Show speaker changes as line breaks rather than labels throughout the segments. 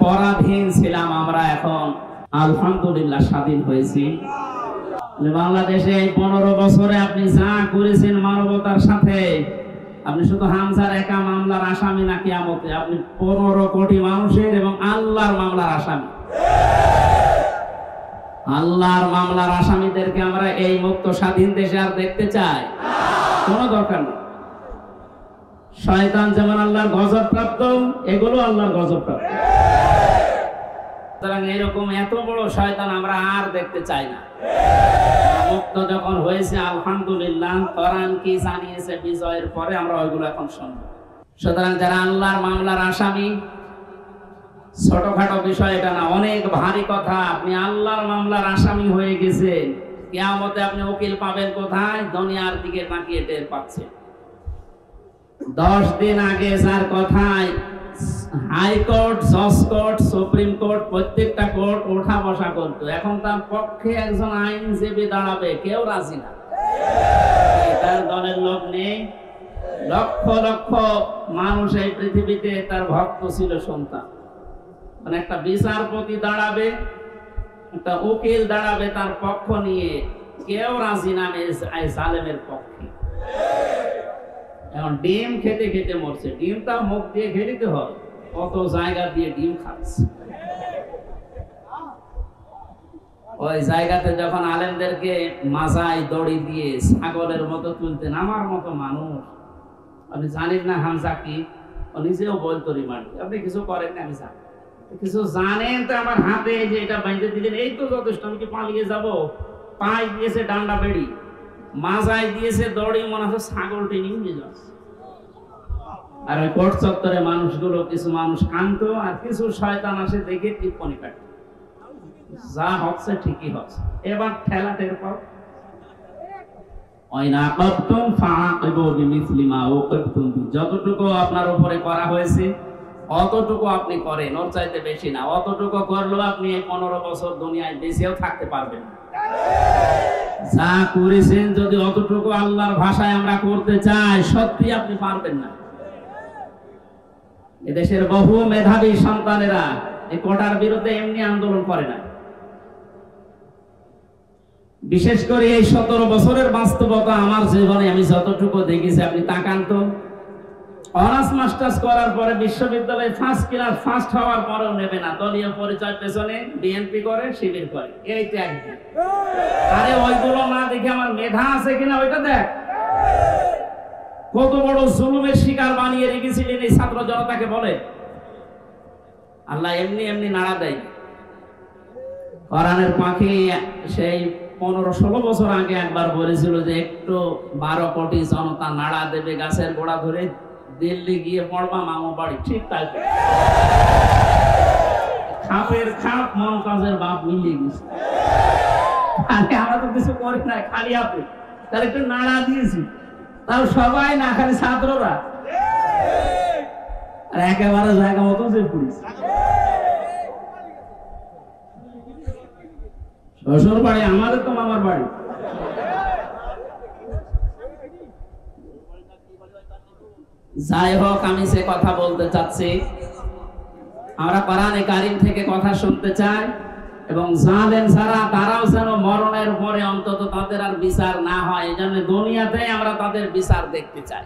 পরাধীন ছিলাম আমরা, এখন আলহামদুলিল্লাহ স্বাধীন হয়েছি। বাংলাদেশে 15 বছরে আপনি যা করেছেন মানবতার সাথে, আপনি শুধু হামজার একা মামলার আসামি না কিয়ামতে, আপনি 15 কোটি মানুষের এবং আল্লাহর মামলার আসামি। আল্লাহর মামলার আসামিদেরকে আমরা এই মুক্ত স্বাধীন দেশে আর দেখতে চাই? কোনো দরকার নেই। শয়তান যেমন আল্লাহর গজব প্রাপ্ত, এগুলো আল্লাহর গজব প্রাপ্ত। সুতরাং এরকম এত বড় শয়তান আমরা আর দেখতে চাই না। মুক্ত যখন হয়েছে আলহামদুলিল্লাহ, কোরআন কি জানিয়েছে বিজয়ের পরে আমরা ওইগুলো এখন শুনব। সুতরাং যারা আল্লাহর মামলার আসামি, ছোটখাটো বিষয় এটা না, অনেক ভারী কথা। আপনি আল্লাহর মামলার আসামি হয়ে গেছেন, কিয়ামতে আপনি উকিল পাবেন কোথায়? দুনিয়ার দিকে তাকিয়ে টের পাচ্ছেন। 10 দিন আগে যার কথায় হাইকোর্ট, জজ কোর্ট, সুপ্রিম কোর্ট, প্রত্যেকটা কোর্ট ওঠা বসা করতো, এখন তার পক্ষে একজন আইনজীবী দাঁড়াবে কেউ রাজি না। তার দলের লোক নেই। লক্ষ লক্ষ মানুষ এই পৃথিবীতে তার ভক্ত ছিল, সন্তান। মানে একটা বিচারপতি দাঁড়াবে, একটা উকিল দাঁড়াবে তার পক্ষ নিয়ে, কেউ রাজি না জালেমের পক্ষে। এখন ডিম খেতে খেতে মরছে, ডিমটা মুখ দিয়ে খেতে হয়, কত জায়গা দিয়ে ডিম খাচ্ছে। ওই জায়গাতে যখন আলেমদেরকে মাজায় দড়ি দিয়ে ছাগলের মতো তুলতেন, আমার মতো মানুষ, আপনি জানেন না হামজা কি? ও নিজেও বলতো রিমান্ড, আপনি কিছু করেন না, আমি জানি কিছু জানেন তো। আমার হাতে যে এটা বাইন্ধে দিলেন, এই তো যথেষ্ট, আমি কি পালিয়ে যাব? পায়ে দিয়েছে ডান্ডা বেড়ি, মাজায় দিয়েছে দড়ি, মনে হচ্ছে ছাগলটি নিয়ে যাচ্ছে। আর ওই কোর্ট চত্বরে মানুষগুলো, কিছু মানুষ কান্ত আর কিছু শয়তান আসে দেখে টিপ্পনি কাটে, যা হচ্ছে ঠিকই হচ্ছে। এবার ঠেলা টের পাও। যতটুকু আপনার উপরে করা হয়েছে অতটুকু আপনি করেন, ওর চাইতে বেশি না। অতটুকু করলেও আপনি 15 বছর দুনিয়ায় বেঁচেও থাকতে পারবেন না। যা করেছেন যদি অতটুকু আল্লাহর ভাষায় আমরা করতে চাই, সত্যি আপনি পারবেন না। এদেশের বহু মেধাবী সন্তানেরা এই কোটার বিরুদ্ধে এমনি আন্দোলন করে না। বিশেষ করে এই 17 বছরের বাস্তবতা আমার জীবনে আমি যতটুকু দেখেছি, আপনি তাকান তো। অনার্স মাস্টার্স করার পরে বিশ্ববিদ্যালয়ে ফার্স্ট ক্লাস ফার্স্ট হওয়ার পরেও নেবে না, দলীয় পরিচয় পেছনে বিএনপি করে, শিবির করে, এই ত্যাগ। আরে ওইগুলো না দেখে আমার মেধা আছে কিনা ওইটা দেখ। কত বড় জুলুমের শিকার বানিয়ে রেখেছিলেন এই ছাত্র জনতাকে বলে। আল্লাহ এমনি এমনি নাড়া দেয়। কোরআনের পাখি সেই 15-16 বছর আগে একবার বলেছিল যে একটু 12 কোটি জনতা নাড়া দেবে গাছের গোড়া ধরে, দিল্লি গিয়ে পড়বা মামু বাড়ি। ঠিক তাই, খাপের খাপ মমতাজের বাপ মিলিয়ে গেছে। আমরা তো কিছু করি না, খালি হাতে তার একটু নাড়া দিয়েছি, তাও সবাই না, খালি ছাত্ররা। আর একেবারে জায়গা মতো যে পুলিশ। শ্বশুর বাড়ি আমাদের তো মামার বাড়ি। যাই হোক, আমি সে কথা বলতে চাচ্ছি, আমরা কোরআনে কারীম থেকে কথা শুনতে চাই, এবং জালেম যারা তারাও যেন মরণের পরে অন্তত তাদের আর বিচার না হয়, এই জন্য দুনিয়াতে আমরা তাদের বিচার দেখতে চাই।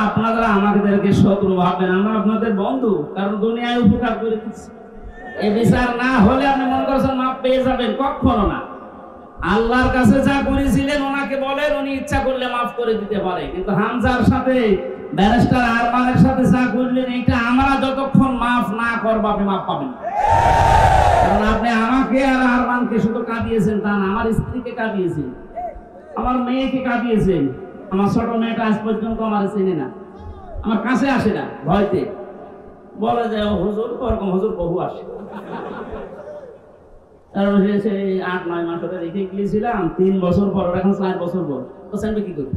আপনারা আমাদেরকে শত্রু ভাববেন, আমরা আপনাদের বন্ধু, কারণ দুনিয়ায় উপকার করে দিচ্ছি। এই বিচার না হলে আপনি মনে করছেন মাপ পেয়ে যাবেন, কখনো না। আল্লাহর কাছে যা করেছিলেন ওনাকে বলেন, উনি ইচ্ছা করলে মাফ করে দিতে পারে। কিন্তু হামজার সাথে ব্যারিস্টার আরমানের সাথে যা করলেন, এটা আমরা যতক্ষণ মাফ না করবো আপনি মাফ পাবেন না। কারণ আপনি আমাকে আর আরমানকে শুধু কাঁদিয়েছেন তা না, আমার স্ত্রীকে কাঁদিয়েছেন, আমার মেয়েকে কাঁদিয়েছেন। আমার ছোট মেয়েটা আজ পর্যন্ত আমার চেনে না, আমার কাছে আসে না, ভয়তে বলে যে হুজুর ওরকম হুজুর বহু আসে। কারণ সে 8-9 মাস ধরে রেখে গিয়েছিলাম, 3 বছর পর, এখন 4 বছর পর, তো চাইবে কি করি?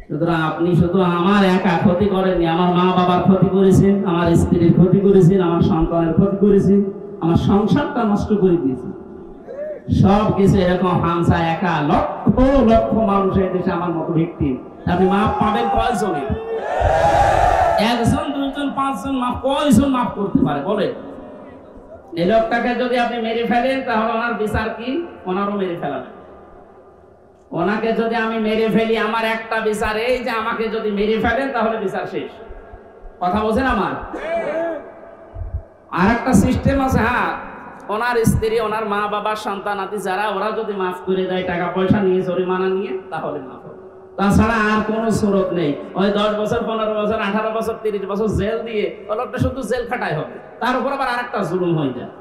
সুতরাং আপনি শুধু আমার একা ক্ষতি করেননি, আমার মা বাবার ক্ষতি করেছেন, আমার স্ত্রীর ক্ষতি করেছেন, আমার সন্তানের ক্ষতি করেছেন, আমার সংসারটা নষ্ট করে দিয়েছেন। সব কিছু এরকম হামজা একা, লক্ষ লক্ষ মানুষ এই দেশে আমার মতো ভিক্টিম। আপনি মাপ পাবেন কয়জনে? 1 জন 2 জন 5 জন মাফ, কয়জন মাফ করতে পারে বলে? এই লোকটাকে যদি আপনি মেরে ফেলেন তাহলে ওনার বিচার কি? ওনারও মেরে ফেলা। ওনাকে যদি আমি মেরে ফেলি, আমার একটা বিচার এই যে আমাকে যদি মেরে ফেলেন তাহলে বিচার শেষ। কথা বলছেন আমার? আর একটা সিস্টেম আছে, হ্যাঁ, ওনার স্ত্রী, ওনার মা বাবা, সন্তানাদি যারা, ওরা যদি মাফ করে দেয় টাকা পয়সা নিয়ে, জরিমানা নিয়ে, তাহলে মাফ হবে। তাছাড়া আর কোনো সুরত নেই। ওই 10 বছর, 15 বছর, 18 বছর, 30 বছর জেল দিয়ে ওই লোকটা শুধু জেল খাটাই হবে, তার উপর আবার আরেকটা জুলুম হয়ে যায়।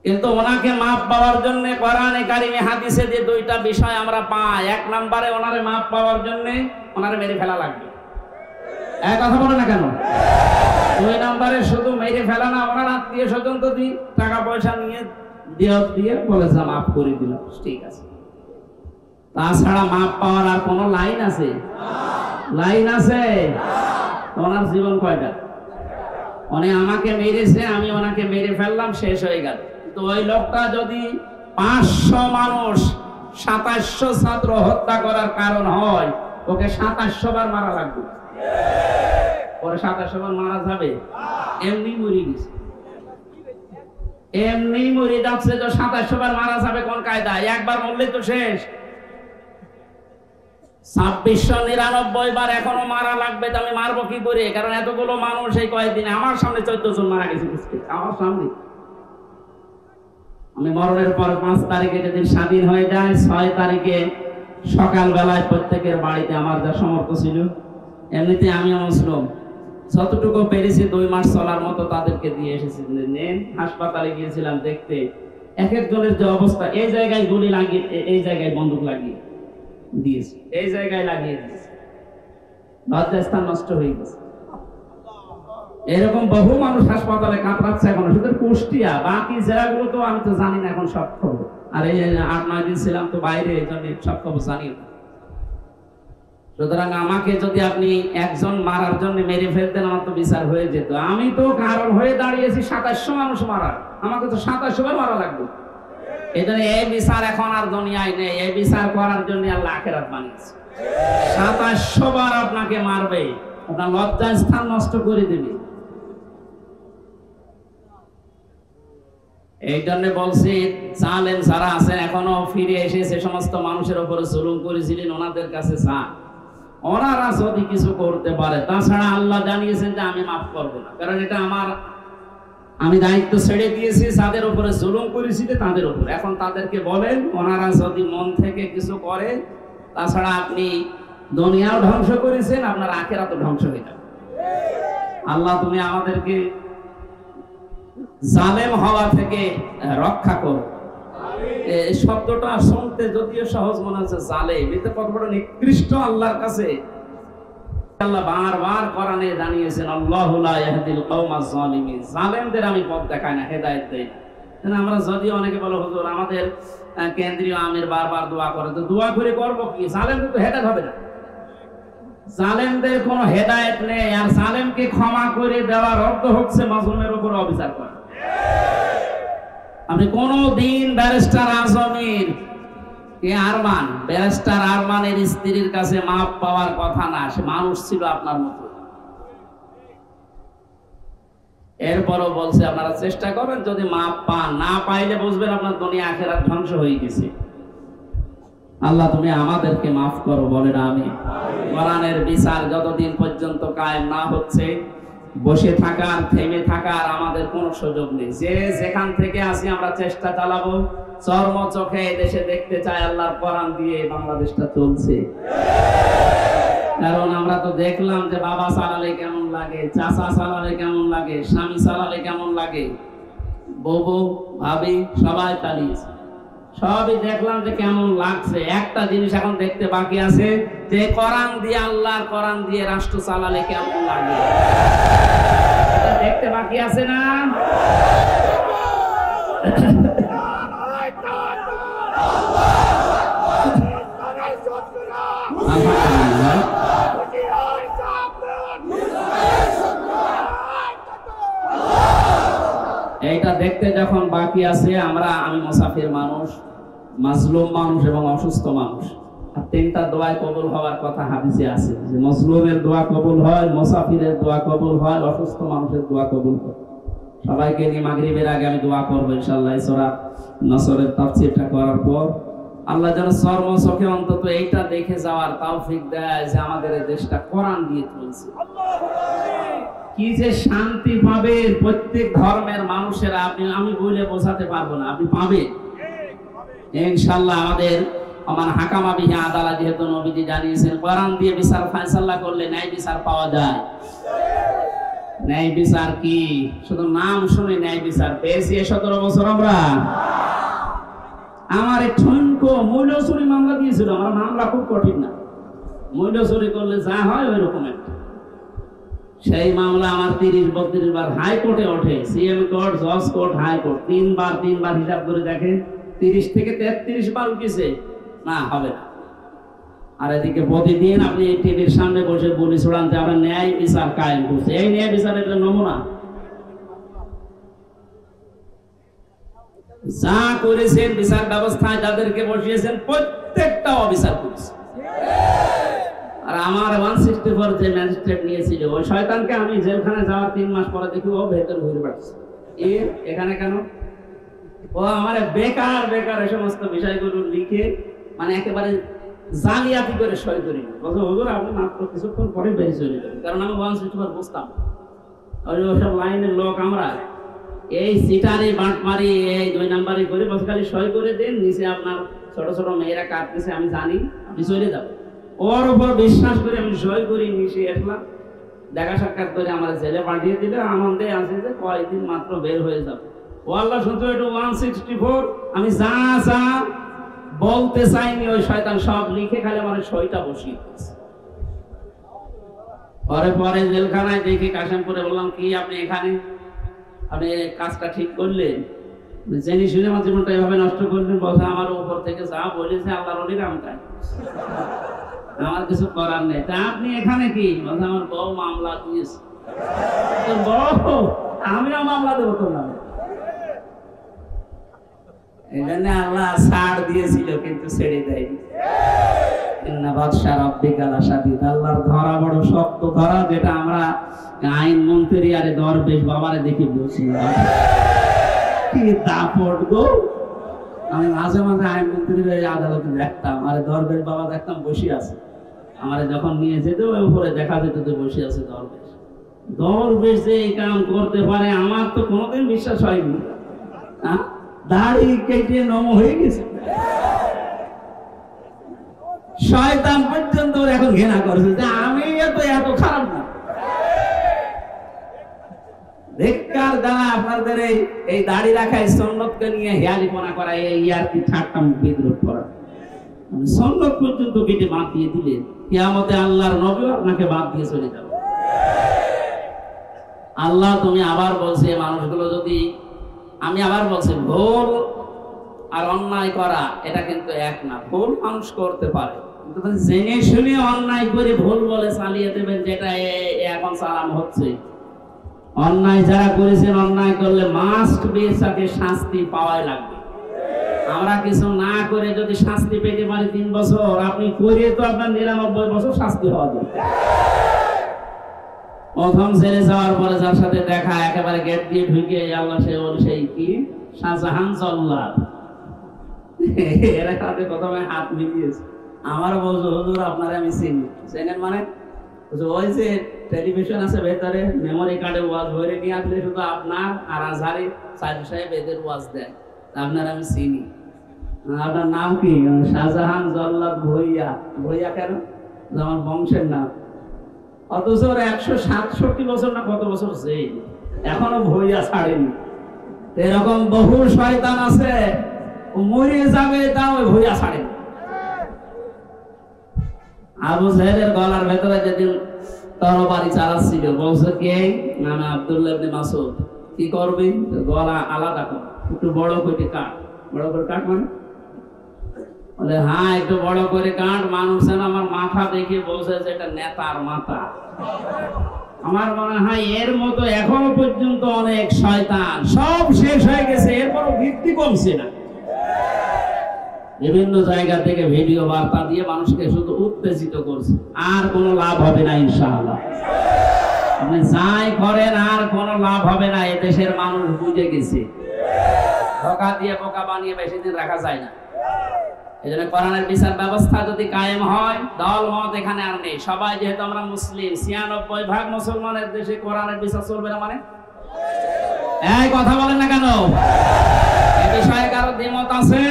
কিন্তু ওনাকে মাফ পাওয়ার জন্য কোরআনে কারিমে হাদিসে যে দুইটা বিষয় আমরা পাই, 1 নম্বরে ওনারে মাফ পাওয়ার জন্য ওনারে মেরে ফেলা লাগবে। এক কথা বলে না কেন? 2 নম্বরে শুধু মেরে ফেলা না, ওনার আত্মীয় স্বজন তো টাকা পয়সা নিয়ে দিয়ে বলেছে মাফ করে দিলাম, ঠিক আছে। তাছাড়া মাফ পাওয়ার আর কোন লাইন আছে? লাইন আছে? ওনার জীবন কয়টা? উনি আমাকে মেরেছে, আমি ওনাকে মেরে ফেললাম, শেষ হয়ে গেল। তো ওই লোকটা যদি 500 মানুষ 2700 ছাত্র হত্যা করার কারণ হয়, ওকে 2700 বার মারা লাগবে। পরে 2700 বার মারা যাবে? এমনি মরে গেছে, এমনি মরে যাচ্ছে। তো 2700 বার মারা যাবে কোন কায়দায়? একবার মরলে তো শেষ। 2699 বার এখনো মারা লাগবে। তো আমি মারবো কি করে? কারণ এতগুলো মানুষ এই কয়েকদিনে আমার সামনে 14 জন মারা গেছে, আমার সামনে। আমি মরণের পর 5 তারিখে যেদিন স্বাধীন হয়ে যায়, 6 তারিখে সকাল বেলায় প্রত্যেকের বাড়িতে আমার যা সমর্থ ছিল, এমনিতে আমি মুসলিম, যতটুকু পেরেছি 2 মাস চলার মতো তাদেরকে দিয়ে এসেছি। হাসপাতালে গিয়েছিলাম দেখতে, এক একজনের যে অবস্থা, এই জায়গায় গুলি লাগিয়ে, এই জায়গায় বন্দুক লাগিয়ে দিয়েছে, এই জায়গায় লাগিয়ে দিয়েছে, লজ্জাস্থান নষ্ট হয়ে গেছে। এরকম বহু মানুষ হাসপাতালে কাতরাচ্ছে এখন, শুধু কুষ্টিয়া, বাকি জেলাগুলো তো আমি তো জানি না এখন সব খবর। আর এই 8-9 দিন ছিলাম তো বাইরে, এই জন্য সব খবর জানি না। সুতরাং আমাকে যদি আপনি একজন মারার জন্য মেরে ফেলতেন, আমার তো বিচার হয়ে যেত। আমি তো কারণ হয়ে দাঁড়িয়েছি 2700 মানুষ মারার, আমাকে তো 2700 বার মারা লাগবে। এই জন্য এই বিচার এখন আর দুনিয়ায় নেই। এই বিচার করার জন্য আল্লাহ আখিরাত বানিয়েছে। 2700 বার আপনাকে মারবে, আপনার লজ্জা স্থান নষ্ট করে দেবে। এই জন্য বলছি, জালেম যারা আছেন এখনো ফিরে এসে সে সমস্ত মানুষের উপরে জুলুম করেছিলেন, ওনাদের কাছে যান, ওনারা যদি কিছু করতে পারে। তাছাড়া আল্লাহ জানিয়েছেন যে আমি মাফ করবো না, কারণ এটা আমি দায়িত্ব ছেড়ে দিয়েছি যাদের উপরে জুলুম করেছিল তাদের উপর। এখন তাদেরকে বলেন, ওনারা যদি মন থেকে কিছু করে, তাছাড়া আপনি দুনিয়াও ধ্বংস করেছেন, আপনার আখিরাতও ধ্বংস হয়ে যাবে। আল্লাহ তুমি আমাদেরকে জালেম হওয়া থেকে রক্ষা করো। এই শব্দটা শুনতে যদিও সহজ মনে হচ্ছে, জালেম, এটা কত বড় নিকৃষ্ট আল্লাহর কাছে। আল্লাহ বারবার কোরআনে জানিয়েছেন, আল্লাহু লা ইয়াহদিল কওমাজ জালিমিন, জালেমদের আমি পথ দেখাই না, হেদায়েত দেই না। আমরা যদি অনেকে বলে, হুজুর আমাদের কেন্দ্রীয় আমির বারবার দোয়া করে, তো দোয়া করে করব কি? জালেমদের তো হেদায়েত হবে না, জালেমদের কোনো হেদায়েত নেই। আর জালেমকে ক্ষমা করে দেওয়ার অর্থ হচ্ছে মাজলুমের উপর অবিচার করা। আপনি কোনদিন ব্যারিস্টার আজমির ব্যারিস্টার আরমানের স্ত্রীর কাছে মাপ পাওয়ার কথা না, সে মানুষ ছিল আপনার মতো। এরপরও বলছে আপনারা চেষ্টা করেন, যদি মাপ পান, না পাইলে বুঝবেন আপনার দুনিয়া আখিরাত ধ্বংস হয়ে গেছে। আল্লাহ তুমি আমাদেরকে মাফ করো, বলেন আমিন। কোরআনের বিচার যতদিন পর্যন্ত কায়েম না হচ্ছে, বসে থাকার, থেমে থাকার আমাদের কোনো সুযোগ নেই। যে যেখান থেকে আসি আমরা চেষ্টা চালাবো, চর্ম চোখে দেশে দেখতে চাই আল্লাহর কোরআন দিয়ে বাংলাদেশটা চলছে। কারণ আমরা তো দেখলাম যে বাবা চালালে কেমন লাগে, চাচা চালালে কেমন লাগে, স্বামী চালালে কেমন লাগে, বউ ভাবি সবাই চালিয়েছে, সবই দেখলাম যে কেমন লাগছে। একটা জিনিস এখন দেখতে বাকি আছে, যে কোরআন দিয়ে, আল্লাহর কোরআন দিয়ে রাষ্ট্র চালালে কেমন লাগে, এটা দেখতে বাকি আছে না? এইটা দেখতে যখন বাকি আছে, আমি মুসাফির মানুষ, মাজলুম মানুষ এবং অসুস্থ মানুষ, আর 3টা দোয়ায় কবুল হওয়ার কথা হাদিসে আছে, যে মজলুমের দোয়া কবুল হয়, মুসাফিরের দোয়া কবুল হয়, অসুস্থ মানুষের দোয়া কবুল হয়। সবাইকে নিয়ে মাগরিবের আগে আমি দোয়া করবো ইনশাআল্লাহ। এই সূরা নসরের তাফসীরটা করার পর আল্লাহ যেন চোখে অন্তত এইটা দেখে যাওয়ার তৌফিক দেয় যে আমাদের এই দেশটা কোরআন দিয়ে চলছে। কি যে শান্তি পাবে প্রত্যেক ধর্মের মানুষেরা, আমি বলে বোঝাতে পারবো না, আপনি পাবেন ইনশাআল্লাহ। আমাদের আমার হাকামা বিহি আদালত, যেহেতু নবীজি জানিয়েছেন কোরআন দিয়ে বিচার ফায়সালা করলে ন্যায় বিচার পাওয়া যায়। ন্যায় বিচার কি শুধু নাম শুনে ন্যায় বিচার পেয়েছি 17 বছর আমরা। আমার এক ঠনকো মূল্য চুরি মামলা দিয়েছিল, আমার মামলা খুব কঠিন না, মূল্য চুরি করলে যা হয় ওই রকম একটা। সেই মামলা আমার 30-32 বার হাইকোর্টে ওঠে, সিএম কোর্ট, জজ কোর্ট, হাইকোর্ট, 3 বার হিসাব করে দেখেন 30 থেকে 33 বার উঠেছে, না হবে না। আর এদিকে প্রতিদিন আপনি এই টিভির সামনে বসে বলি ছড়ান যে আমরা ন্যায় বিচার কায়েম করছি। এই ন্যায় বিচারের নমুনা যা করেছেন বিচার ব্যবস্থায়, যাদেরকে বসিয়েছেন প্রত্যেকটা অবিচার করেছে। আর আমার 164 যে ম্যাজিস্ট্রেট নিয়েছিল, ওই শয়তানকে আমি জেলখানে যাওয়ার 3 মাস পরে দেখি ও ভেতর ঘুরে বেড়াচ্ছে। এখানে কেন? ও আমার বেকার এই সমস্ত বিষয়গুলো লিখে মানে একেবারে জালিয়াতি করে সই করি। বলছে হুজুর আপনি মাত্র কিছুক্ষণ পরে বেরিয়ে চলে যাবেন, কারণ আমি 164 বুঝতাম। ওইসব লাইনের লোক আমরা, এই সিটারি বাঁটমারি এই 2 নাম্বারি করে বসে খালি সই করে দেন, নিচে আপনার ছোট ছোট মেয়েরা কাটতেছে আমি জানি, আপনি চলে যাবেন। ওর উপর বিশ্বাস করে আমি সই করি, নিচে আসলাম, দেখা সাক্ষাৎ করে আমার জেলে পাঠিয়ে দিলে। আনন্দে আছে যে কয়েকদিন মাত্র বের হয়ে যাবে। ও আল্লাহ শুনতে 164 আমি যা বলতে চাইনি ওই শয়তান সব লিখে খালি আমার সইটা বসিয়ে দিয়েছে। পরে জেলখানায় দেখি কাশেমপুরে, বললাম কি আপনি এখানে, আপনি কাজটা ঠিক করলেন, জেনে শুনে আমার জীবনটা এভাবে নষ্ট করলেন? বলছে আমার উপর থেকে যা বলেছে আল্লাহর ওলির আমি তাই, আমার কিছু করার নেই। তা আপনি এখানে কি? বলছে আমার বউ মামলা দিয়েছে। বউ? আমিও মামলা দেবো তো না। এজন্য আল্লাহ ছাড় দিয়েছিল কিন্তু ছেড়ে দেয়নি। আল্লাহর ধরা বড় শক্ত ধরা, যেটা আমরা আইন মন্ত্রী আরে দরবেশ বাবারে দেখি বলছি কি দাপট গো। আমি মাঝে মাঝে আইন মন্ত্রীর আদালতে দেখতাম, আরে দরবেশ বাবা দেখতাম বসে আছে, আমার যখন নিয়ে যেত ওই উপরে দেখা যেত যে বসে আছে দরবেশ যে এই কাম করতে পারে আমার তো কোনোদিন বিশ্বাস হয়নি। দাড়ি কেটে নম হয়ে গেছে, শয়তান পর্যন্ত এখন ঘৃণা করছে যে আমি এত খারাপ না। বেকার দ্বারা আপনাদের এই দাড়ি রাখায় সুন্নতকে নিয়ে হেয়ালিপনা করা, এই ইয়ারকি ঠাট্টা বিদ্রোহ করা, সুন্নত পর্যন্ত কেটে বাদ দিয়ে দিলেন। কিয়ামতে আল্লাহর নবী আপনাকে বাদ দিয়ে চলে যাবে। আল্লাহ তুমি আবার বলছে মানুষগুলো যদি, আমি আবার বলছি ভুল আর অন্যায় করা এটা কিন্তু এক না। ভুল মানুষ করতে পারে, কিন্তু জেনে শুনে অন্যায় করে ভুল বলে চালিয়ে দেবেন, যেটা এখন চালানো হচ্ছে। অন্যায় যারা করেছেন, অন্যায় করলে মাস্ট বি তাকে শাস্তি পাওয়াই লাগবে। আমরা কিছু না করে যদি শাস্তি পেতে পারি 3 বছর, আপনি করে তো আপনার 99 বছর শাস্তি হওয়া যায়। প্রথম ছেড়ে যাওয়ার পরে যার সাথে দেখা, একেবারে গেট দিয়ে ঢুকে আল্লাহ সেই কি শাহজাহান জল্লাদ, এরা সাথে প্রথমে হাত মিলিয়েছে। আমার বলছো হুজুর আপনারা আমি চিনি। চেনেন মানে? ওই যে টেলিভিশন আছে ভেতরে, মেমোরি কার্ডে ওয়াজ ভরে নিয়ে আসলে শুধু আপনার আর আজহারি সাইদ সাহেব এদের ওয়াজ দেয়, আপনার আমি চিনি। আপনার নাম কি? শাহজাহান জল্লাদ ভুইয়া। ভুইয়া কেন? আমার বংশের নাম। অথচ 167 বছর না কত বছর সেই এখনো ভুইয়া ছাড়েনি। এরকম বহু শয়তান আছে, মরে যাবে তাও ভুইয়া ছাড়েনি। আবু জাহেলের গলার ভেতরে যেদিন তরবারি চালাচ্ছিল, বলছে কে? নামে আব্দুল্লাহ ইবনে মাসউদ। কি করবি? গলা আলাদা কর, একটু বড় করে কাট। বড় করে কাট মানে? বলে হ্যাঁ একটু বড় করে কাট। মানুষ আমার মাথা দেখে বলছে যে এটা নেতার মাথা। আমার মনে হয় এর মতো এখনো পর্যন্ত অনেক শয়তান, সব শেষ হয়ে গেছে, এরপরও ভিত্তি কমছে না। বিভিন্ন জায়গা থেকে ভিডিও বার্তা দিয়ে মানুষকে শুধু উত্তেজিত করছে, আর কোনো লাভ হবে না ইনশাআল্লাহ। আপনি যাই করেন আর কোনো লাভ হবে না, এদেশের মানুষ বুঝে গেছে। ধোঁকা দিয়ে বোকা বানিয়ে বেশি দিন রাখা যায় না। এই জন্য কোরআনের বিচার ব্যবস্থা যদি কায়েম হয়, দল মত এখানে আর নেই। সবাই যেহেতু আমরা মুসলিম, ৯৬% মুসলমানের দেশে কোরআনের বিচার চলবে না মানে? এই কথা বলেন না কেন? এই বিষয়ে কারো দ্বিমত আছে?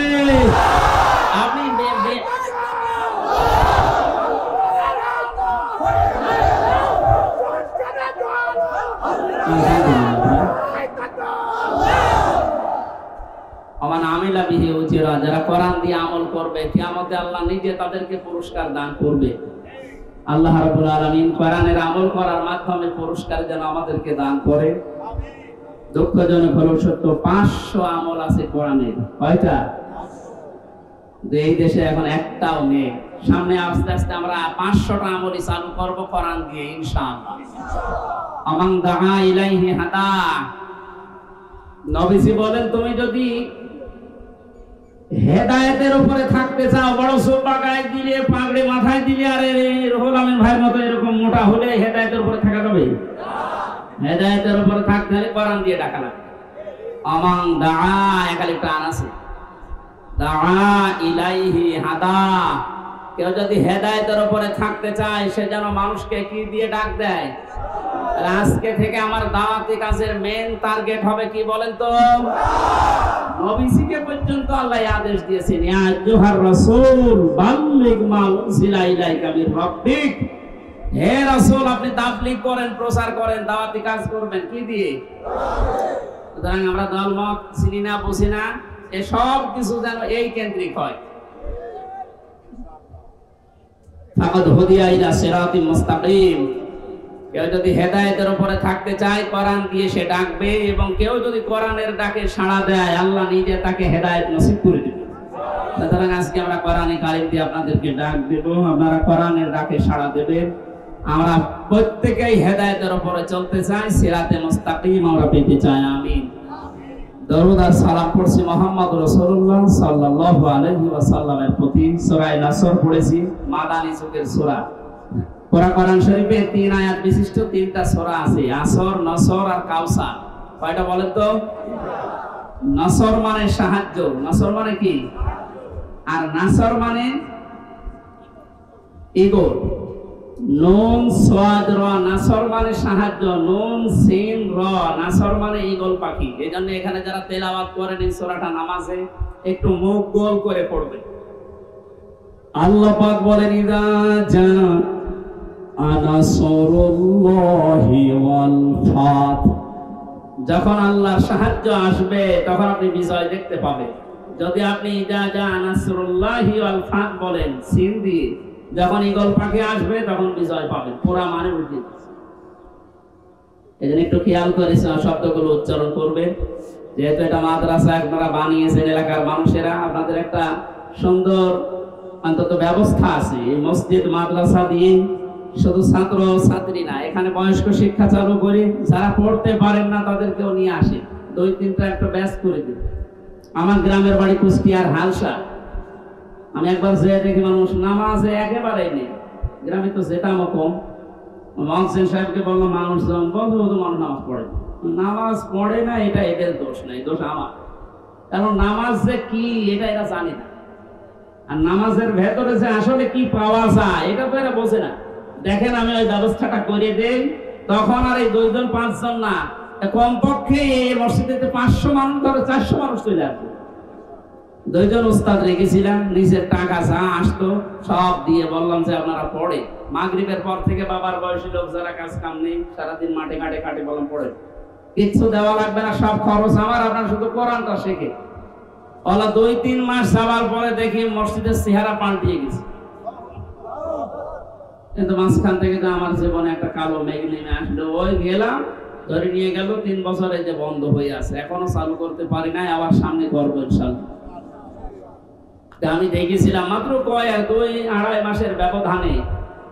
আপনি যারা কোরআন দিয়ে আমল করবে, কিয়ামতে আল্লাহ নিজে তাদেরকে পুরস্কার দান করবে। আল্লাহ রাব্বুল আলামিন কোরআনের আমল করার মাধ্যমে পুরস্কার যেন আমাদেরকে দান করে। দুঃখজনক হলো সত্য, 500 আমল আছে কোরআনের। কয়টা? এই দেশে এখন একটাও নেই। সামনে আস্তে আস্তে আমরা 500টা আমলই চালু করব কোরআন দিয়ে ইনশাআল্লাহ। আমান দাআ ইলাইহি হাদা। নবীজি বলেন, তুমি যদি হেদায়েতের উপরে থাকতে চাও, বড় সোপা গায়ে দিলে, পাগড়ি মাথায় দিলে, আর রুহুল আমিন ভাইয়ের মতো এরকম মোটা হলে হেদায়েতের উপরে থাকা যাবে? হেদায়েতের উপরে থাকতে হলে কোরআন দিয়ে ডাকা লাগবে। আমান দাআ, একালি প্রাণ আছে, দাআ ইলাইহি হাদা। কেউ যদি হেদায়েতের উপরে থাকতে চায়, সে যেন মানুষকে কি দিয়ে ডাক দেয়? আজকে থেকে আমার দাওয়াতি কাজের মেইন টার্গেট হবে কি বলেন তো? নবীজিকে পর্যন্ত আল্লাহ আদেশ দিয়েছেন, ইয়া আইয়ুহার রাসূল বাল্লিগ মা উনজিলা ইলাইকা মির রাব্বিক। হে রাসূল, আপনি তাবলীগ করেন, প্রচার করেন, দাওয়াতি কাজ করবেন কি দিয়ে? সুতরাং আমরা দলমত চিনি না, বুঝি না, এসব কিছু যেন এই কেন্দ্রিক হয়। ফাকাদ হুদিয়া ইলা সিরাতিল মুস্তাকিম। কেউ যদি হেদায়েতের উপরে থাকতে চায়, কোরআন দিয়ে সে ডাকবে, এবং কেউ যদি কোরআনের ডাকে সাড়া দেয়, আল্লাহ নিজে তাকে হেদায়েত নসিব করে দেবে। সুতরাং আজকে আমরা কোরআনে কারিম দিয়ে আপনাদেরকে ডাক দেব, আপনারা কোরআনের ডাকে সাড়া দেবেন। আমরা প্রত্যেকেই হেদায়েতের উপরে চলতে চাই, সিরাতে মুস্তাকিম আমরা পেতে চাই। আমিন। দরুদ আর সালাম পড়ছি মুহাম্মদ রাসূলুল্লাহ সাল্লাল্লাহু আলাইহি ওয়াসাল্লামের প্রতি। সূরা নাসর পড়েছি, মাদানী যুগের সূরা। কোরআন শরীফে 3 আয়াত বিশিষ্ট 3টা সূরা আছে, আসর, নসর আর কাউসার। কয়টা বলেন তো? নসর মানে সাহায্য, নসর মানে কি? আর নাসর মানে ইগল। নুন সাদ র, নাসর মানে সাহায্য, নুন সিন র, নাসর মানে ঈগল পাখি। এজন্য এখানে যারা তেলাওয়াত করেন এই সূরাটা নামাজে একটু মুখ গোল করে পড়বে। আল্লাহ পাক বলেন, ইযা জা নাসরুল্লাহি ওয়াল ফাত। যখন আল্লাহর সাহায্য আসবে তখন আপনি বিজয় দেখতে পাবেন। যদি আপনি ইযা জা নাসরুল্লাহি ওয়াল ফাত বলেন সিন দিয়ে, যখন ঈগল পাখি আসবে তখন বিজয় পাবেন। পুরা মানে উল্টে। এজন্য একটু খেয়াল করে শব্দগুলো উচ্চারণ করবেন। যেহেতু এটা মাদ্রাসা আপনারা বানিয়েছেন, এলাকার মানুষেরা, আপনাদের একটা সুন্দর অন্তত ব্যবস্থা আছে। এই মসজিদ মাদ্রাসা দিয়ে শুধু ছাত্র ছাত্রী না, এখানে বয়স্ক শিক্ষা চালু করে যারা পড়তে পারেন না তাদেরকেও নিয়ে আসে, 2-3টা একটা ব্যাচ করে দিন। আমার গ্রামের বাড়ি কুষ্টিয়ার হালসা। আমি একবার যে দেখি মানুষ নামাজে একেবারেই নেই, গ্রামে তো যেতামও কম। মহসিন সাহেবকে বললাম, মানুষ যখন বলতো মানুষ নামাজ পড়ে, নামাজ পড়ে না, এটা এদের দোষ নাই, দোষ আমার। কারণ নামাজ যে কি এটা এরা জানে না, আর নামাজের ভেতরে যে আসলে কি পাওয়া যায় এটা তো এরা বোঝে না। দেখেন আমি ওই ব্যবস্থাটা করে দেই, তখন আর এই 2-5 না, কমপক্ষে এই মসজিদে 500 মানুষ, ধরো 400 মানুষ চলে আসবে। 2 উস্তাদ রেখেছিলাম, নিজের টাকা যা আসতো সব দিয়ে বললাম যে আপনারা পড়ে। মাগরিবের পর থেকে বাবার বয়সী লোক যারা কাজ কাম নেই, সারাদিন মাঠে ঘাটে কাটে, বললাম পড়ে, কিচ্ছু দেওয়া লাগবে না, সব খরচ আমার, আপনার শুধু কোরআনটা শেখে। ওলা 2-3 মাস যাওয়ার পরে দেখি মসজিদের চেহারা পাল্টিয়ে গেছে। কিন্তু মাঝখান থেকে তো আমার জীবনে একটা কালো মেঘ নেমে আসলো। ওই গেলাম, ধরে নিয়ে গেল, 3 বছরে যে বন্ধ হয়ে আছে, এখনো চালু করতে পারি নাই, আবার সামনে করবো ইনশাআল্লাহ। আমি দেখেছিলাম মাত্র 2-2.5 মাসের ব্যবধানে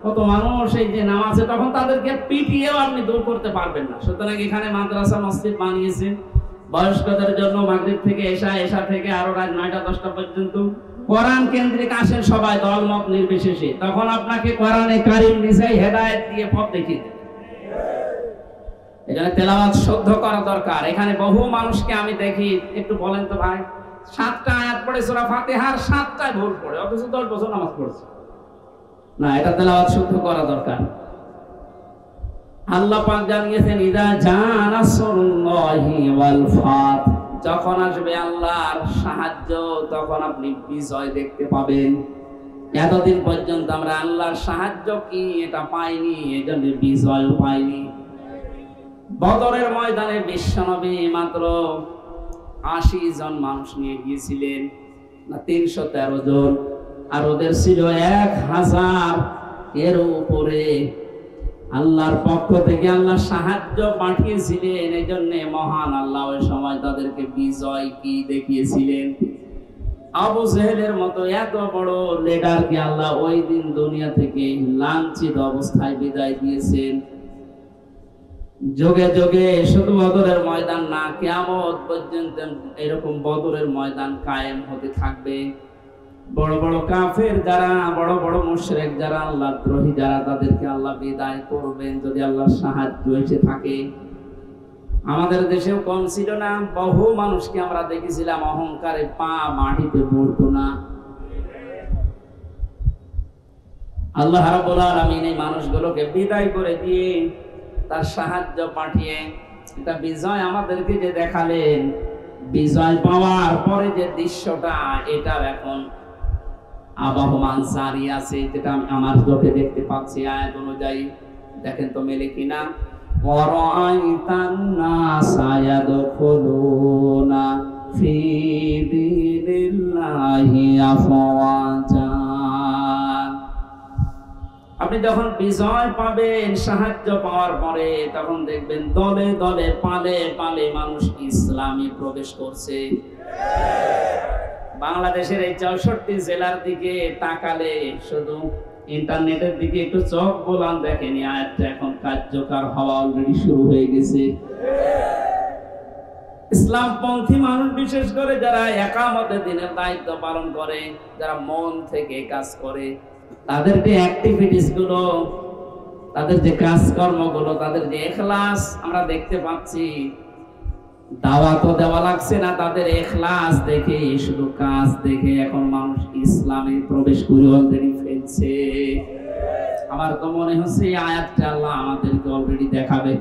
কত মানুষ এই যে নামাজে, তখন তাদেরকে পিটিয়েও আপনি দূর করতে পারবেন না। সুতরাং এখানে মাদ্রাসা মসজিদ বানিয়েছে বয়স্কদের জন্য, মাগরিব থেকে এশা, এশা থেকে আরো রাত 9টা 10টা পর্যন্ত, কোরআন কেন্দ্রিক আসেন সবাই দলমত নির্বিশেষে, তখন আপনাকে কোরআনে কারীম নিজেই হেদায়েত দিয়ে পথ দেখিয়ে দেবে। এখানে তেলাওয়াত শুদ্ধ করা দরকার। এখানে বহু মানুষকে আমি দেখি, একটু বলেন তো ভাই, 7টা আয়াত পড়ে সূরা ফাতিহার 7টায় ভুল পড়ে, অথচ 10 বছর নামাজ পড়ছে না। এটা তেলাওয়াত শুদ্ধ করা দরকার। আল্লাহ পাক জানিয়েছেন ইদা জাআ নাসরুল্লাহি ওয়াল ফাত, যখন আসবে আল্লাহর সাহায্য তখন আপনি বিজয় দেখতে পাবেন। এতদিন পর্যন্ত আমরা আল্লাহর সাহায্য কি এটা পাইনি, এজন্য বিজয় পাইনি। বদরের ময়দানে বিশ্বনবী মাত্র 80 জন মানুষ নিয়ে গিয়েছিলেন, না 313 জন, আর ওদের ছিল 1000 এর উপরে। আল্লাহর পক্ষ থেকে আল্লাহ সাহায্য পাঠিয়েছিলেন, এই জন্য মহান আল্লাহ ওই সময় তাদেরকে বিজয় কি দেখিয়েছিলেন। আবু জেহেলের মতো এত বড় লিডারকে আল্লাহ ওই দিন দুনিয়া থেকে লাঞ্ছিত অবস্থায় বিদায় দিয়েছেন। যুগে যুগে শুধু বদরের ময়দান না, কিয়ামত পর্যন্ত এরকম বদরের ময়দান কায়েম হতে থাকবে। বড় বড় কাফের যারা, বড় বড় মুশরিক যারা, আল্লাহ দ্রোহী যারা, তাদেরকে আল্লাহ বিদায় করবেন যদি আল্লাহর সাহায্য এসে থাকে। আমাদের দেশেও কম ছিল না, বহু মানুষকে আমরা দেখেছিলাম অহংকারে পা মাটিতে পড়তো না। আল্লাহ রাব্বুল আলামিন এই মানুষগুলোকে বিদায় করে দিয়ে তার সাহায্য পাঠিয়ে এটা বিজয় আমাদেরকে যে দেখালেন, বিজয় পাওয়ার পরে যে দৃশ্যটা, এটা এখন আবহমান জারি আছে, যেটা আমি আমার চোখে দেখতে পাচ্ছি আয়াত অনুযায়ী। দেখেন তো মেলে কিনা। ওয়ারাআইতান নাসা ইয়াদখুলুনা ফি দীনিল্লাহি আফওয়াজা। আপনি যখন বিজয় পাবেন, সাহায্য পাওয়ার পরে, তখন দেখবেন দলে দলে, পালে পালে মানুষ ইসলামে প্রবেশ করছে। বাংলাদেশের এই 64 জেলার দিকে তাকালে, শুধু ইন্টারনেটের দিকে একটু চোখ বোলান, দেখেনি আয়াতটা এখন কার্যকর হওয়া অলরেডি শুরু হয়ে গেছে। ইসলামপন্থী মানুষ, বিশেষ করে যারা একামতে দিনের দায়িত্ব পালন করে, যারা মন থেকে কাজ করে, তাদের যে অ্যাক্টিভিটিস গুলো, তাদের যে কাজকর্মগুলো, তাদের যে ইখলাস আমরা দেখতে পাচ্ছি। দাওয়াতও দেওয়া লাগছে না, তাদের ইখলাস দেখে, শুধু কাজ দেখে এখন মানুষ ইসলামে প্রবেশ করে অলরেডি ফেলছে। আমার তো মনে হচ্ছে এই আয়াতটা আল্লাহ আমাদেরকে অলরেডি দেখাবে।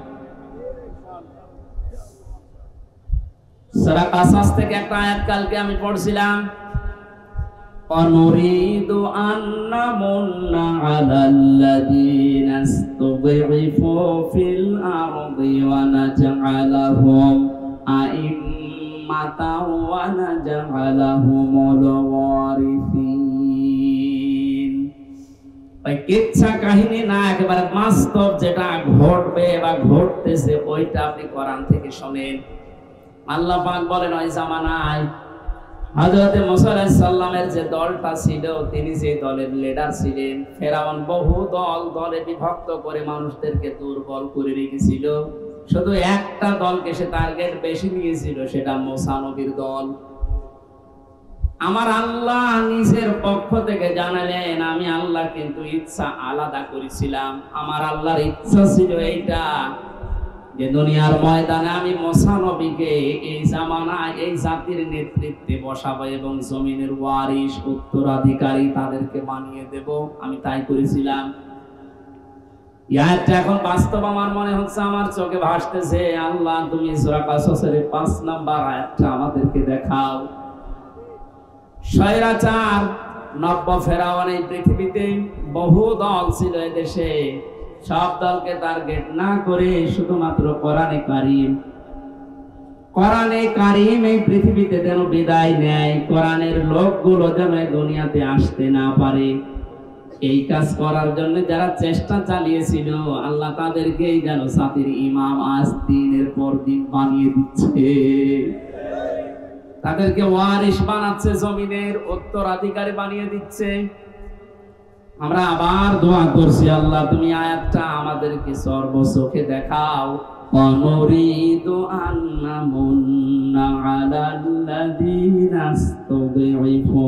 সূরা কাসাস থেকে একটা আয়াত কালকে আমি পড়ছিলাম, অনুরিদু আন্না মুন্না আলাল্লাযীনা ইসতুযইফু ফিল আরদি ওয়া নাজআলাহুম আইম্মাতাও ওয়া নাজআলাহুমুল ওয়ারিসিন। ভাই কিচ্ছা কাহিনী না, একেবারে বাস্তব যেটা ঘটবে বা ঘটতেছে ওইটা আপনি কোরআন থেকে শুনেন। আল্লাহ পাক বলেন ওই জামানায় হযরত মুসা আলাইহিস সালামের যে দলটা ছিল, তিনি যে দলের লিডার ছিলেন, ফেরাউন বহু দলে বিভক্ত করে মানুষদেরকে দুর্বল করে রেখেছিল। শুধু একটা দলকে সে টার্গেট বেশি নিয়েছিল, সেটা মুসা নবীর দল। আমার আল্লাহ নিজের পক্ষ থেকে জানালেন, আমি আল্লাহ কিন্তু ইচ্ছা আলাদা করেছিলাম। আমার আল্লাহর ইচ্ছা ছিল এইটা, যে দুনিয়ার ময়দানে আমি মুসা নবীকে এই জামানায় এই জাতির নেতৃত্বে বসাবো এবং জমিনের ওয়ারিস, উত্তরাধিকারী তাদেরকে বানিয়ে দেব। আমি তাই করেছিলাম। ইয়াটা এখন বাস্তব আমার মনে হচ্ছে, আমার চোখে ভাসতেছে। আল্লাহ তুমি সূরা কাসাসের 5 নাম্বার আয়াতটা আমাদেরকে দেখাও। স্বৈরাচার নব্য ফেরাউন এই পৃথিবীতে বহু দল ছিল এদেশে, সব দলকে টার্গেট না করে শুধুমাত্র কোরআনে কারীম এই পৃথিবীতে যেন বিদায় নেয়, কোরআনের লোকগুলো যেন দুনিয়াতে আসতে না পারে, এই কাজ করার জন্য যারা চেষ্টা চালিয়েছিল, আল্লাহ তাদেরকেই যেন জাতির ইমাম আজ দিনের পর দিন বানিয়ে দিচ্ছে। তাদেরকে ওয়ারিস বানাচ্ছে, জমিনের উত্তরাধিকারী বানিয়ে দিচ্ছে। আমরা আবার দোয়া করছি, আল্লাহ তুমি আয়াতটা আমাদেরকে সর্বচোখে দেখাও। অনুরিদু আন্নামুন্না আলাল্লাযীনা ইসতুযইফু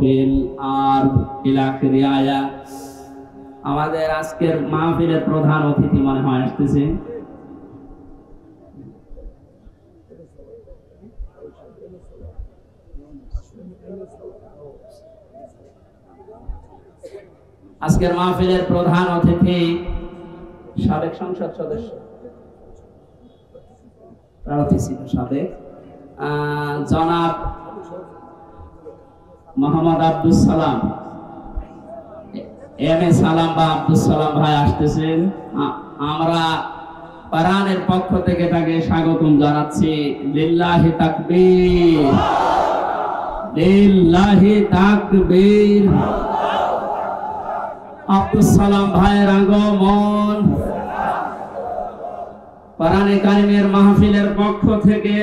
ফিল আরদ ইলা আখিরি আয়া। আমাদের আজকের মাহফিলের প্রধান অতিথি মনে হয় আসতেছে। আজকের মাহফিলের প্রধান অতিথি সাবেক সংসদ সদস্য, প্রার্থী ছিল সাবেক, জনাব মোহাম্মদ আব্দুল সালাম, এম এ সালাম বা আব্দুল সালাম ভাই আসতেছেন। আমরা কোরআনের পক্ষ থেকে তাকে স্বাগতম জানাচ্ছি। লিল্লাহি তাকবীর, লিল্লাহি তাকবীর। আব্দুল সালাম ভাইয়ের আগমন কোরআনে কারিমের মাহফিলের পক্ষ থেকে।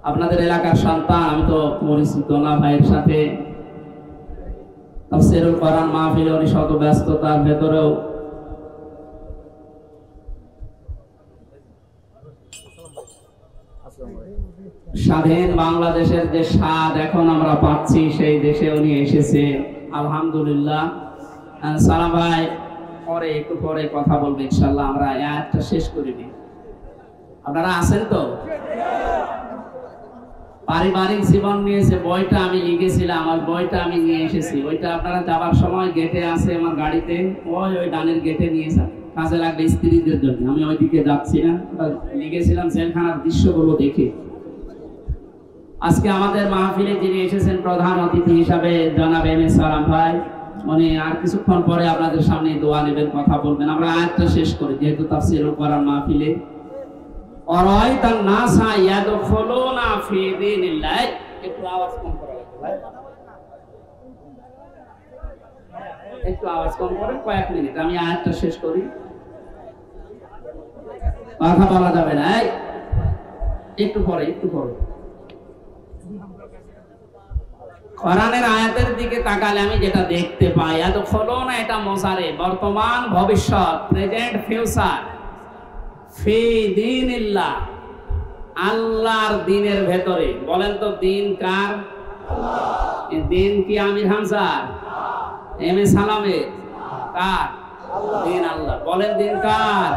আপনাদের এলাকার সন্তান, আমি তো পরিচিত না ভাইয়ের সাথে। তাফসীরুল কোরআন মাহফিলে উনি শত ব্যস্ততার ভেতরেও স্বাধীন বাংলাদেশের যে স্বাদ এখন আমরা পাচ্ছি, সেই দেশে উনি এসেছে, আলহামদুলিল্লাহ। সালাম ভাই পরে একটু পরে কথা বলবো ইনশাআল্লাহ। আমরা আয়াতটা শেষ করিনি, আপনারা আছেন তো? পারিবারিক জীবন নিয়ে যে বইটা আমি লিখেছিলাম, আমার বইটা আমি নিয়ে এসেছি। ওইটা আপনারা যাবার সময় গেটে আছে আমার গাড়িতে, ওই ডানের গেটে নিয়ে যান, কাজে লাগবে স্ত্রীদের জন্য। আমি ওইদিকে যাচ্ছি না, লিখেছিলাম জেলখানার দৃশ্যগুলো দেখে। আজকে আমাদের মাহফিলে যিনি এসেছেন প্রধান অতিথি হিসাবে জনাব এম এ সালাম ভাই, উনি আর কিছুক্ষণ পরে আপনাদের সামনে দোয়া নেবেন, কথা বলবেন। আমরা আয়াতটা শেষ করি, যেহেতু তাফসীরুল কোরআন মাহফিলে। অরাইতান নাসা ইয়াদখুলুনা ফি দীনিল্লাহ, একটু আওয়াজ কম করো, একটু আওয়াজ কম করে কয়েক মিনিট আমি আয়াতটা শেষ করি, কথা বলা যাবে না। একটু পরে, একটু পরে। কোরআনের আয়াতের দিকে তাকালে আমি যেটা দেখতে পাই, এত খোলো না, এটা মজারে, বর্তমান, ভবিষ্যৎ, প্রেজেন্ট, ফিউচার। ফি দীনিল্লাহ, আল্লাহর দ্বীনের ভেতরে। বলেন তো দ্বীন কার? আল্লাহ। দ্বীন কি আমির হামজার, এম এ সালামের? কার? দ্বীন আল্লাহ। বলেন দ্বীন কার?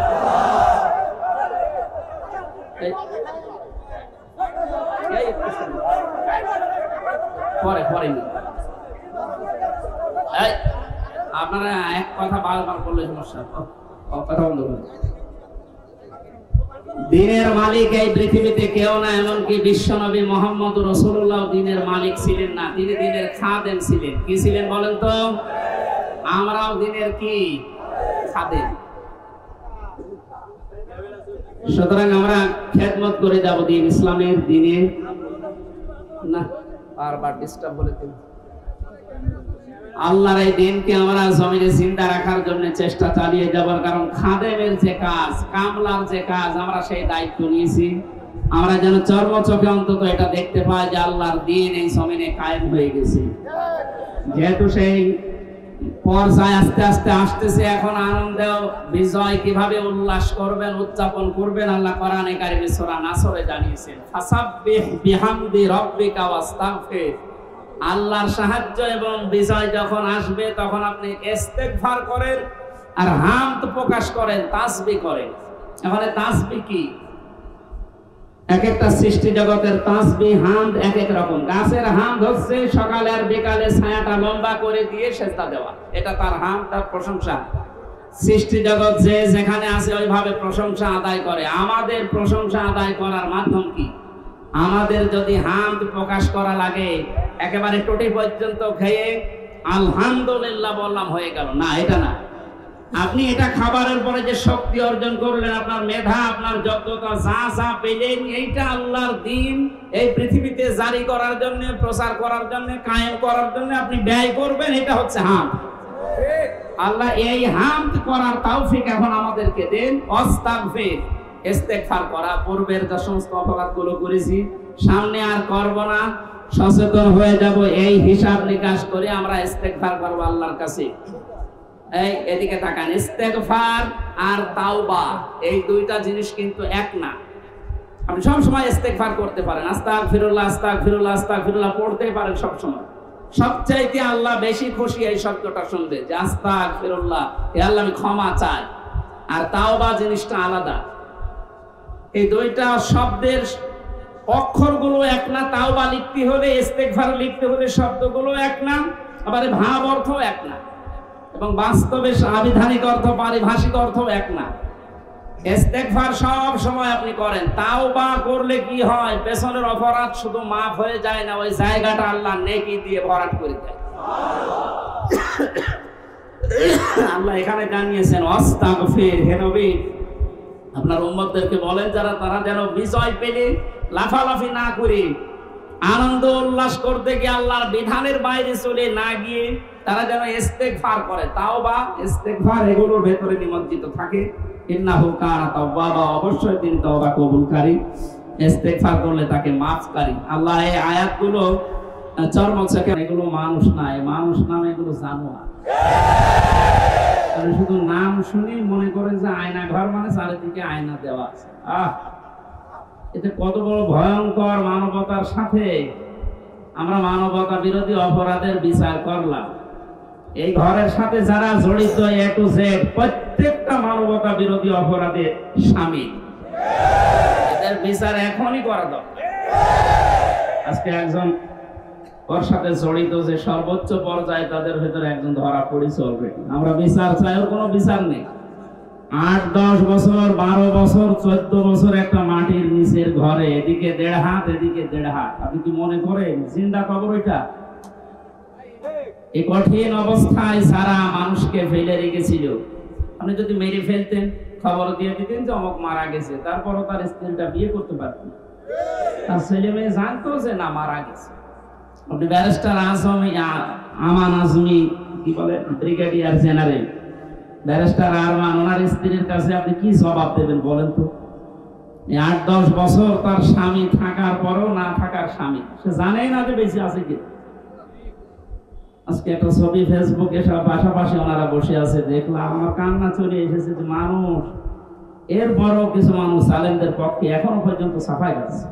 পরে পরে আপনারা এক কথা বারবার বললে সমস্যা, কথা বন্ধ করেন। দ্বীনের মালিক এই পৃথিবীতে কেউ না, এমনকি বিশ্বনবী মুহাম্মদ রাসূলুল্লাহ দ্বীনের মালিক ছিলেন না, তিনি দ্বীনের খাদেম ছিলেন। কি ছিলেন বলেন তো? আমরাও দ্বীনের কি? খাদেম। সুতরাং আমরা খেদমত করে যাব দ্বীন ইসলামের, দ্বীনের না। বারবার ডিস্টার্ব বলে দিন। আল্লাহর এই দ্বীনকে আমরা জমিনে জিন্দা রাখার জন্য চেষ্টা চালিয়ে যাব, কারণ খাদেমের যে কাজ, কামলার যে কাজ, আমরা সেই দায়িত্ব নিয়েছি। আমরা যেন চর্ম চোখে অন্তত এটা দেখতে পাই যে আল্লাহর দ্বীন এই জমিনে কায়েম হয়ে গেছে। যেহেতু সেই পর্যায়ে আস্তে আস্তে আসতেছে, এখন আনন্দ বিজয় কিভাবে উল্লাস করবেন, উদযাপন করবেন, আল্লাহ কোরআনে কারিমে সূরা নাসরে জানিয়েছেন, ফাসাব্বিহ বিহামদি রাব্বিকা ওয়াস্তাগফির। আল্লাহর সাহায্য এবং বিজয় যখন আসবে, তখন আপনি ইস্তেগফার করেন আর হামদ প্রকাশ করেন, তাসবিহ করেন। এখানে তাসবিহ কি? এক একটা সৃষ্টি জগতের তাসবিহ হামদ এক এক রকম। গাছের হামদ হচ্ছে সকালে আর বিকালে ছায়াটা লম্বা করে দিয়ে সেজদা দেওয়া, এটা তার হামদ, তার প্রশংসা। সৃষ্টি জগৎ যে যেখানে আছে ওইভাবে প্রশংসা আদায় করে। আমাদের প্রশংসা আদায় করার মাধ্যম কি? আমাদের যদি হামদ প্রকাশ করা লাগে, একেবারে টুটি পর্যন্ত খেয়ে আলহামদুলিল্লাহ বললাম হয়ে গেল না, এটা না। আপনি এটা খাবারের পরে যে শক্তি অর্জন করলেন, আপনার মেধা, আপনার যোগ্যতা, যা যা পেলেন, এইটা আল্লাহর দ্বীন এই পৃথিবীতে জারি করার জন্য, প্রচার করার জন্য, কায়েম করার জন্য আপনি ব্যয় করবেন, এটা হচ্ছে হামদ। আল্লাহ এই হামদ করার তৌফিক এখন আমাদেরকে দেন। আস্তাগফির, ইস্তেগফার করা। পূর্বের যে সমস্ত অপরাধগুলো করেছি, সামনে আর করব না, সচেতন হয়ে যাব, এই হিসাব নিকাশ করে আমরা ইস্তেগফার করব আল্লাহর কাছে। এই এদিকে তাকান, ইস্তেগফার আর তাওবা এই দুইটা জিনিস কিন্তু এক না। আপনি সব সময় ইস্তেগফার করতে পারেন, আস্তাগফিরুল্লাহ আস্তাগফিরুল্লাহ আস্তাগফিরুল্লাহ পড়তে পারেন সব সময়। সবচাইতে আল্লাহ বেশি খুশি এই শব্দটা শুনলে, যে আস্তাগফিরুল্লাহ, হে আল্লাহ আমি ক্ষমা চাই। আর তাওবা জিনিসটা আলাদা। এই দুইটা শব্দের অক্ষরগুলো এক না, তাওবা লিখতে হলে ইস্তেগফার লিখতে হলে শব্দগুলো এক না, আবার ভাব অর্থ এক না, এবং বাস্তবে আবিধানিক অর্থ পারিভাষিক অর্থ এক না। ইস্তেগফার সব সময় আপনি করেন, তাওবা করলে কি হয়, পেছনের অপরাধ শুধু মাফ হয়ে যায় না, ওই জায়গাটা আল্লাহ নেকি দিয়ে ভরাট করে দেয়। আল্লাহ এখানে জানিয়েছেন আস্তাগফির, হে নবী আপনার উম্মতদেরকে বলেন যারা তারা যেন বিজয় পেলে লাফালাফি না করে, আনন্দ উল্লাস করতে গিয়ে আল্লাহর বিধানের বাইরে চলে না গিয়ে তারা যেন ইস্তেগফার করে। তাওবা ইস্তেগফার এগুলোর ভেতরে নিমজ্জিত থাকে। ইন্নাহু কানা তাওয়াবা, অবশ্যই তিনি তওবা কবুলকারী, ইস্তেগফার করলে তাকে মাফকারী। আল্লাহ এই আয়াতগুলো চর্মচকে, এগুলো মানুষ না, মানুষ নামে এগুলো জানোয়ার। শুধু নাম শুনি মনে করেন যে আয়না ঘর মানে চারিদিকে আয়না দেওয়া আছে। এতে কত বড় ভয়ঙ্কর মানবতার সাথে আমরা মানবতা বিরোধী অপরাধের বিচার করলাম। এই ঘরের সাথে যারা জড়িত এ টু জেড প্রত্যেকটা মানবতা বিরোধী অপরাধে শামিল। এদের বিচার এখনই করা দরকার। আজকে একজন ওর সাথে জড়িত যে সর্বোচ্চ পর্যায়ে, তাদের ভেতরে একজন ধরা পড়েছে অলরেডি। আমরা বিচার চাই, ওর কোনো বিচার নেই। 8-10 বছর 12 বছর 14 বছর একটা মাটির নিচের ঘরে, এদিকে 1.5 হাত এদিকে 1.5 হাত। আপনি কি মনে করেন জিন্দা কবর এটা? এই কঠিন অবস্থায় সারা মানুষকে ফেলে রেখেছিল। আপনি যদি মেরে ফেলতেন, খবর দিয়ে দিতেন যে অমুক মারা গেছে, তারপরও তার স্ত্রীটা বিয়ে করতে পারতেন, তার ছেলে মেয়ে জানতো যে না মারা গেছে। আপনি ব্যারিস্টার আমান আজমি, কি বলে, ব্রিগেডিয়ার জেনারেল ব্যারিস্টার আরমান, ওনার স্ত্রীর কাছে আপনি কি জবাব দেবেন বলেন তো? 8-10 বছর তার স্বামী থাকার পরও না থাকার স্বামী, সে জানেই না যে বেঁচে আছে কি। আজকে একটা ছবি ফেসবুকে সব পাশাপাশি ওনারা বসে আছে, দেখলাম, আমার কান্না চলে এসেছে যে মানুষ, এর বড় কিছু মানুষ আলেমদের পক্ষে এখনো পর্যন্ত সাফাই গাচ্ছে।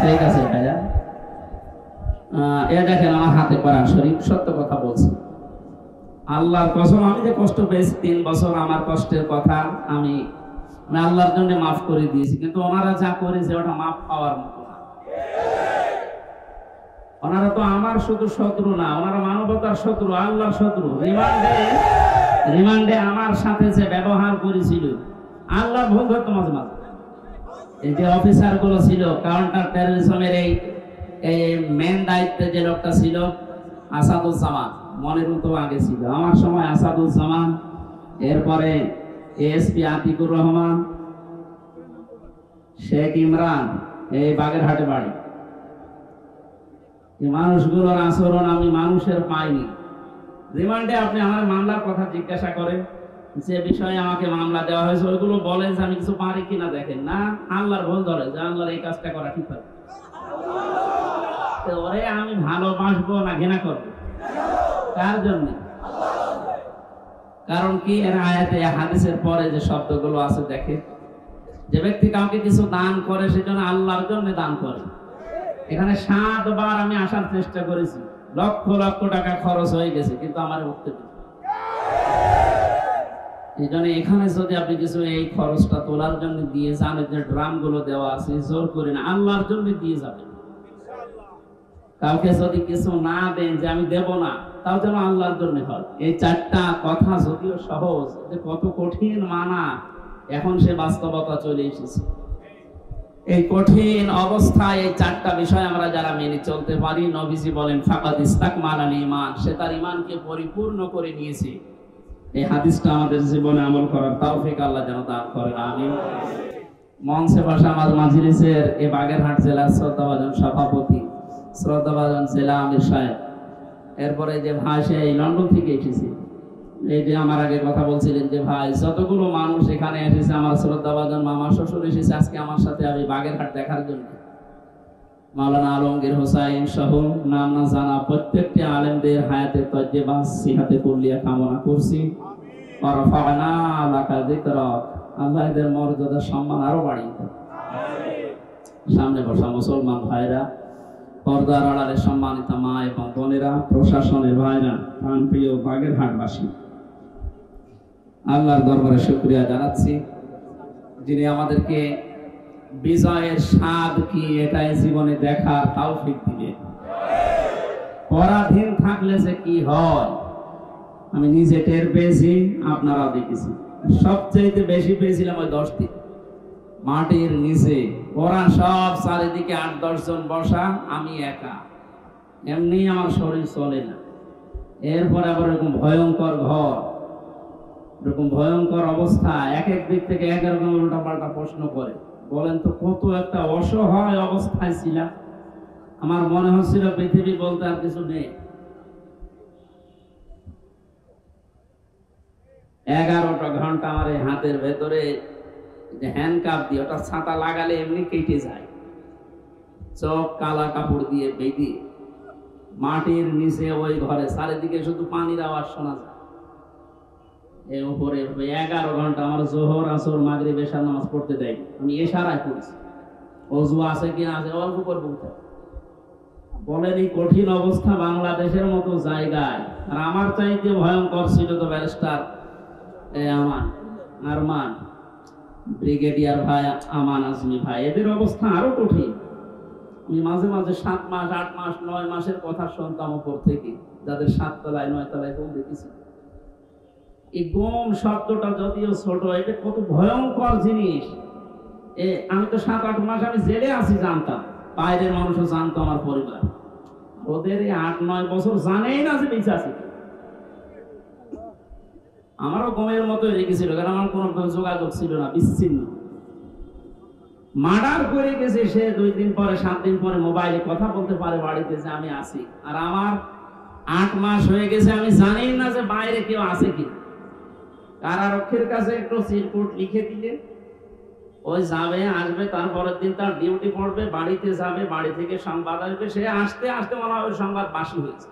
ঠিক আছে ভাইয়া, দেখেন আমার হাতে করা শরীফ, সত্য কথা বলছি। আল্লাহর কসম, আমি যে কষ্ট পেয়েছি 3 বছর, আমার কষ্টের কথা আমি আল্লাহর জন্য মাফ করে দিয়েছি। কিন্তু ওনারা যা করেছে ওটা মাফ পাওয়ার মতো না। ওনারা তো আমার শুধু শত্রু না, ওনারা মানবতার শত্রু, আল্লাহর শত্রু। রিমান্ডে আমার সাথে যে ব্যবহার করেছিল, আল্লাহর ভুল হতো মাঝে মাঝে। এই যে অফিসার গুলো ছিল, কাউন্টার টেররিজমের এই মেন দায়িত্বে যে লোকটা ছিল আসাদুজ্জামান, মনের মতো আগে ছিল আমার সময় আসাদুজ্জামান, এরপরে এএসপি আতিকুর রহমান, শেখ ইমরান, এই বাগেরহাটে বাড়ি। এই মানুষগুলোর আচরণ আমি মানুষের পাইনি। রিমান্ডে আপনি আমার মামলার কথা জিজ্ঞাসা করেন, যে বিষয়ে আমাকে মামলা দেওয়া হয়েছে, ওইগুলো বলেন যে আমি কিছু পারি কিনা, দেখেন না আল্লাহর ভুল ধরে যে আল্লাহর এই কাজটা করা ঠিক হবে। ওরে আমি ভালোবাসবো না ঘৃণা করবো, কার জন্য? কারণ কি, এর আয়াতে হাদিসের পরে যে শব্দগুলো আছে, দেখে যে ব্যক্তি কাউকে কিছু দান করে সেজন্য আল্লাহর জন্য দান করে। এখানে 7 বার আমি আসার চেষ্টা করেছি, লক্ষ লক্ষ টাকা খরচ হয়ে গেছে, কিন্তু আমার মুক্তি নেই। এই জন্য এখানে যদি আপনি কিছু এই খরচটা তোলার জন্য দিয়ে যান, যে ড্রাম গুলো দেওয়া আছে, জোর করে না, আল্লাহর জন্য দিয়ে যাবেন। কাউকে যদি কিছু না দেন যে আমি দেব না, তাও যেন আল্লাহর জন্য হয়। এই 4টা কথা যদিও সহজ, কত কঠিন মানা, এখন সে বাস্তবতা চলে এসেছে। এই কঠিন অবস্থায় এই 4টা বিষয় আমরা যারা মেনে চলতে পারি, নবীজি বলেন ফাকাদ ইস্তাকমালাল ঈমান, সে তার ঈমানকে পরিপূর্ণ করে নিয়েছে। এই হাদিসটা আমাদের জীবনে আমল করার তৌফিক আল্লাহ যেন দান করেন, আমিন। মঞ্চে বসা আমার মাজলিসের এই বাগেরহাট জেলার শ্রদ্ধাভাজন সভাপতি, শ্রদ্ধাভাজন জেলা আমির সাহেব, এরপরে যে ভাই সে এই লন্ডন থেকে এসেছে, এই যে আমার আগে কথা বলছিলেন যে ভাই যতগুলো মানুষ এখানে এসেছে, আমার শ্রদ্ধাভাজন মামা শ্বশুর এসেছে আজকে আমার সাথে আমি বাগেরহাট দেখার জন্য। মাওলানা আলমগীর হোসাইন সহ নাম না জানা প্রত্যেকটি আলেমদের হায়াতে তজ্জেবা সিহাতে কুল্লিয়া কামনা করছি। ওয়ারফা'না লাকা যিকরাক, আল্লাহ এদের মর্যাদা সম্মান আরো বাড়িয়ে দেন। সামনে বসা মুসলমান ভাইরা, পর্দার আড়ালে সম্মানিত মা এবং বোনেরা, প্রশাসনের ভাইরা, প্রাণপ্রিয় বাগেরহাটবাসী, আল্লাহর দরবারে শুকরিয়া জানাচ্ছি যিনি আমাদেরকে বিজয়ের স্বাদ কি এটাই জীবনে দেখার তৌফিক দিলেন। পরাধীন থাকলে যে কি হয় আমি নিজে টের পেয়েছি, আপনারাও দেখেছি। সবচেয়ে বেশি পেয়েছিলাম ওই 10 দিন মাটির নিচে, ওরা সব চারিদিকে 8-10 জন বসা, আমি একা, এমনি আমার শরীর চলে না। এরপরে আবার এরকম ভয়ঙ্কর ঘর, এরকম ভয়ঙ্কর অবস্থা, এক এক দিক থেকে এক রকম উল্টা পাল্টা প্রশ্ন করে। বলেন তো কত একটা অসহায় অবস্থায় ছিলাম। আমার মনে হচ্ছিল পৃথিবী বলতে আর কিছু নেই। 11টা ঘন্টা আমার এই হাতের ভেতরে যে হ্যান্ডকাপ দিয়ে, ওটা ছাতা লাগালে এমনি কেটে যায়, চোখ কালা কাপড় দিয়ে বেঁধে মাটির নিচে ওই ঘরে, চারিদিকে শুধু পানির আওয়াজ শোনা যায়। এর উপরে 11 ঘন্টা আমার জোহর আসর মাগরিব এশা নামাজ পড়তে দেয়। আমি ইশারায় পড়ছি, ওযু আছে কিনা আছে অল্প করে বলতে। বলেন এই কঠিন অবস্থা বাংলাদেশের মতো জায়গায়, আর আমার চাইতে ভয়ঙ্কর ছিল তো ব্যারিস্টার আরমান, ব্রিগেডিয়ার ভাই আমান আজমি ভাই, এদের অবস্থা আরো কঠিন। আমি মাঝে মাঝে 7 মাস 8 মাস 9 মাসের কথা শুনতাম উপর থেকে, যাদের 7 তলায় 9 তলায় ঘুম দেখেছি। এই গম শব্দটা যদিও ছোট, এটা কত ভয়ঙ্কর জিনিস। আমি তো 7-8 মাস আমি জেলে আছি জানতাম, বাইরের মানুষও জানতো, আমার পরিবার। ওদের এই 8-9 বছর জানেই না যে বেঁচে আছে। আমারও গমের মতো রেখেছিল, কারণ আমার কোনো যোগাযোগ ছিল না, বিচ্ছিন্ন। মার্ডার করে গেছে সে 2 দিন পরে 7 দিন পরে মোবাইলে কথা বলতে পারে বাড়িতে যে আমি আছি, আর আমার 8 মাস হয়ে গেছে আমি জানি না যে বাইরে কেউ আছে কিনা। কারারক্ষীর কাছে একটু চিরকুট লিখে দিলে ওই যাবে আসবে, তারপরের দিন তার ডিউটি পড়বে, বাড়িতে যাবে, বাড়ি থেকে সংবাদ আসবে, সে আসতে আসতে মনে হয় সংবাদ বাসি হয়েছে।